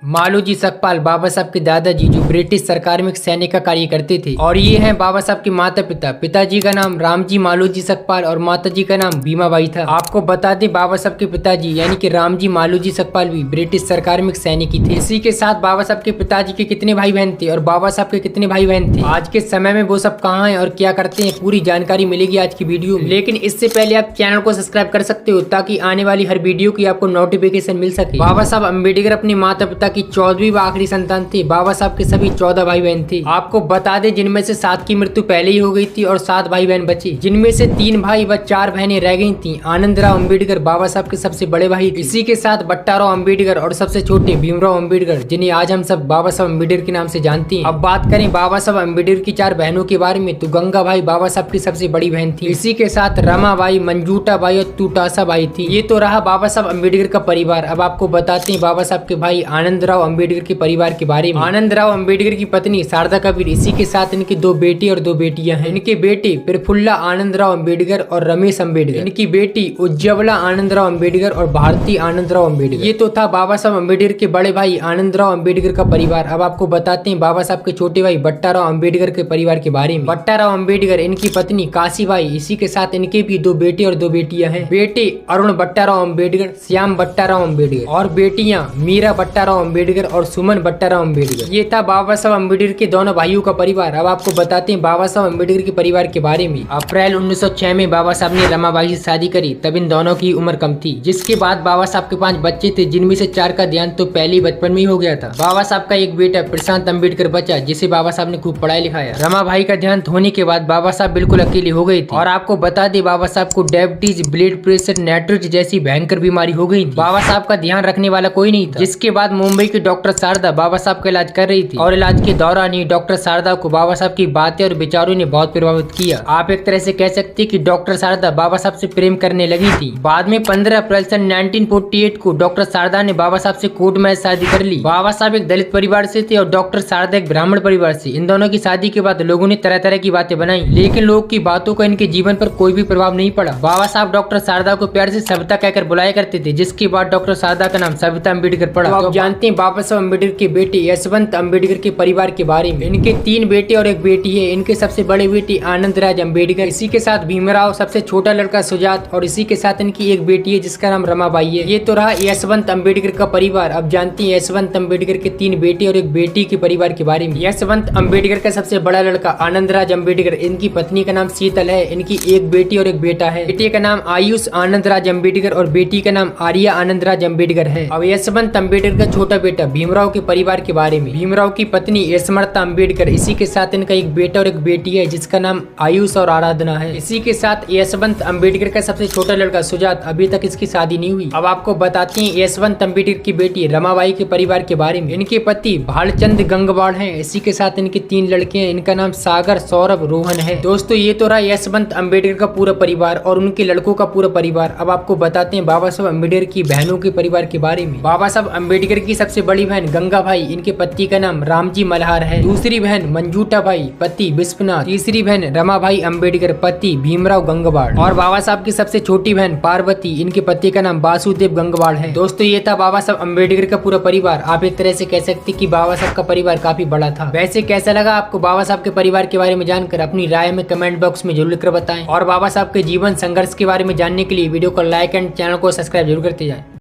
मालोजी सकपाल बाबा साहब के दादाजी जो ब्रिटिश सरकार में एक सैनिक का कार्य करते थे। और ये हैं बाबा साहब के माता पिता। पिताजी का नाम रामजी मालोजी सकपाल और माताजी का नाम भीमाबाई था। आपको बता दें बाबा साहब के पिताजी यानी कि रामजी मालोजी सकपाल भी ब्रिटिश सरकार में एक सैनिक ही थे। इसी के साथ बाबा साहब के पिताजी के कितने भाई बहन थे और बाबा साहब के कितने भाई बहन थे, आज के समय में वो सब कहाँ है और क्या करते हैं, पूरी जानकारी मिलेगी आज की वीडियो में। लेकिन इससे पहले आप चैनल को सब्सक्राइब कर सकते हो ताकि आने वाली हर वीडियो की आपको नोटिफिकेशन मिल सके। बाबा साहब अम्बेडकर अपने माता पिता की 14वीं आखिरी संतान थे। बाबा साहब के सभी 14 भाई बहन थे। आपको बता दें जिनमें से 7 की मृत्यु पहले ही हो गई थी और 7 भाई बहन बचे, जिनमें से 3 भाई व 4 बहनें रह गई थी। आनंदराव अम्बेडकर बाबा साहब के सबसे बड़े भाई थे। इसी के साथ बट्टाराव अम्बेडकर और सबसे छोटे भीमराव अम्बेडकर, जिन्हें आज हम सब बाबा साहब अम्बेडकर के नाम से जानते हैं। अब बात करें बाबा साहब अम्बेडकर की 4 बहनों के बारे में तो गंगा बाई बाबा साहब की सबसे बड़ी बहन थी। इसी के साथ रमा बाई, मंजूटा बाई और तुटासा बाई थी। ये तो रहा बाबा साहब अम्बेडकर का परिवार। अब आपको बताते हैं बाबा साहब के भाई आनंदराव अम्बेडकर के परिवार के बारे में। आनंदराव अम्बेडकर की पत्नी शारदा कबीर, इसी के साथ इनके 2 बेटे और 2 बेटियां हैं। इनके बेटे प्रफुल्ला आनंदराव अम्बेडकर और रमेश अम्बेडकर। इनकी बेटी उज्ज्वला आनंदराव अम्बेडकर और भारती आनंदराव अम्बेडकर। ये तो था बाबा साहब अम्बेडकर के बड़े भाई आनंदराव अम्बेडकर का परिवार। अब आपको बताते हैं बाबा साहब के छोटे भाई बट्टाराव अम्बेडकर के परिवार के बारे में। बट्टाराव अम्बेडकर, इनकी पत्नी काशीबाई, इसी के साथ इनके भी 2 बेटे और 2 बेटियां हैं। बेटे अरुण बट्टाराव अम्बेडकर, श्याम बट्टाराव अम्बेडकर और बेटियां मीरा बट्टाराव अम्बेडकर और सुमन बट्टाराव अम्बेडकर। ये था बाबा साहब अम्बेडकर के दोनों भाइयों का परिवार। अब आपको बताते हैं बाबा साहब अम्बेडकर के परिवार के बारे में। अप्रैल 1906 में बाबा साहब ने रमाबाई से शादी करी। तब इन दोनों की उम्र कम थी। जिसके बाद बाबा साहब के 5 बच्चे थे, जिनमें से 4 का ध्यान तो पहले ही बचपन में ही हो गया था। बाबा साहब का एक बेटा प्रशांत अम्बेडकर बचा, जिसे बाबा साहब ने खूब पढ़ाया लिखाया। रमाबाई का ध्यान होने के बाद बाबा साहब बिल्कुल अकेले हो गए थे। और आपको बता दें बाबा साहब को डायबिटीज, ब्लड प्रेशर, नेट्रोज जैसी भयंकर बीमारी हो गई थी। बाबा साहब का ध्यान रखने वाला कोई नहीं था। जिसके बाद मुंबई की डॉक्टर शारदा बाबा साहब का इलाज कर रही थी और इलाज के दौरान ही डॉक्टर शारदा को बाबा साहब की बातें और विचारों ने बहुत प्रभावित किया। आप एक तरह से कह सकते हैं कि डॉक्टर शारदा बाबा साहब से प्रेम करने लगी थी। बाद में 15 अप्रैल सन 1948 को डॉक्टर शारदा ने बाबा साहब से कोर्ट में शादी कर ली। बाबा साहब एक दलित परिवार से थे और डॉक्टर शारदा एक ब्राह्मण परिवार से। इन दोनों की शादी के बाद लोगों ने तरह तरह की बातें बनाई, लेकिन लोग की बातों का इनके जीवन पर कोई भी प्रभाव नहीं पड़ा। बाबा साहब डॉक्टर शारदा को प्यार से सविता कहकर बुलाया करते थे, जिसके बाद डॉक्टर शारदा का नाम सविता अम्बेडकर पड़ा। तो आप जानते हैं बाबा साहब अम्बेडकर के बेटे यशवंत अम्बेडकर के परिवार के बारे में। इनके 3 बेटे और 1 बेटी है। इनके सबसे बड़े बेटे आनंदराज अम्बेडकर, इसी के साथ भीमराव, सबसे छोटा लड़का सुजात और इसी के साथ इनकी 1 बेटी है जिसका नाम रमाबाई है। ये तो रहा यशवंत अम्बेडकर का परिवार। अब जानते हैं यशवंत अम्बेडकर के 3 बेटे और 1 बेटी के परिवार के बारे में। यशवंत अम्बेडकर का सबसे बड़ा लड़का आनंदराज अम्बेडकर, इनकी पत्नी का नाम शीतल है। इनकी 1 बेटी और 1 बेटा है। बेटे का नाम आयुष आनंदराज अम्बेडकर और बेटी का नाम आर्या आनंदराज अम्बेडकर है। अब यशवंत अम्बेडकर का छोटा बेटा भीमराव के परिवार के बारे में। भीमराव की पत्नी स्मृता अम्बेडकर, इसी के साथ इनका 1 बेटा और 1 बेटी है जिसका नाम आयुष और आराधना है। इसी के साथ यशवंत अम्बेडकर का सबसे छोटा लड़का सुजात, अभी तक इसकी शादी नहीं हुई। अब आपको बताते हैं यशवंत अम्बेडकर की बेटी रमाबाई के परिवार के बारे में। इनके पति भालचंद गंगवाड़ हैं। इसी के साथ इनके 3 लड़के हैं। इनका नाम सागर, सौरभ, रोहन है। दोस्तों ये तो रहा यशवंत अम्बेडकर का पूरा परिवार और उनके लड़कों का पूरा परिवार। अब आपको बताते हैं बाबा साहब अम्बेडकर की बहनों के परिवार के बारे में। बाबा साहब अम्बेडकर की सबसे बड़ी बहन गंगा भाई, इनके पति का नाम रामजी मल्हार है। दूसरी बहन मंजूटा भाई, पति विश्वनाथ। तीसरी बहन रमा भाई अम्बेडकर, पति भीमराव गंगवाड़। और बाबा साहब की सबसे छोटी बहन पार्वती, इनके पति का नाम वासुदेव गंगवाड़ है। दोस्तों ये था बाबा साहब अम्बेडकर का पूरा परिवार। आप एक तरह से कह सकते कि बाबा साहब का परिवार काफी बड़ा था। वैसे कैसा लगा आपको बाबा साहब के परिवार के बारे में जानकर? अपनी राय में कमेंट बॉक्स में जरूर लिखकर बताएं। और बाबा साहब के जीवन संघर्ष के बारे में जानने के लिए वीडियो को लाइक एंड चैनल को सब्सक्राइब जरूर करते जाएं।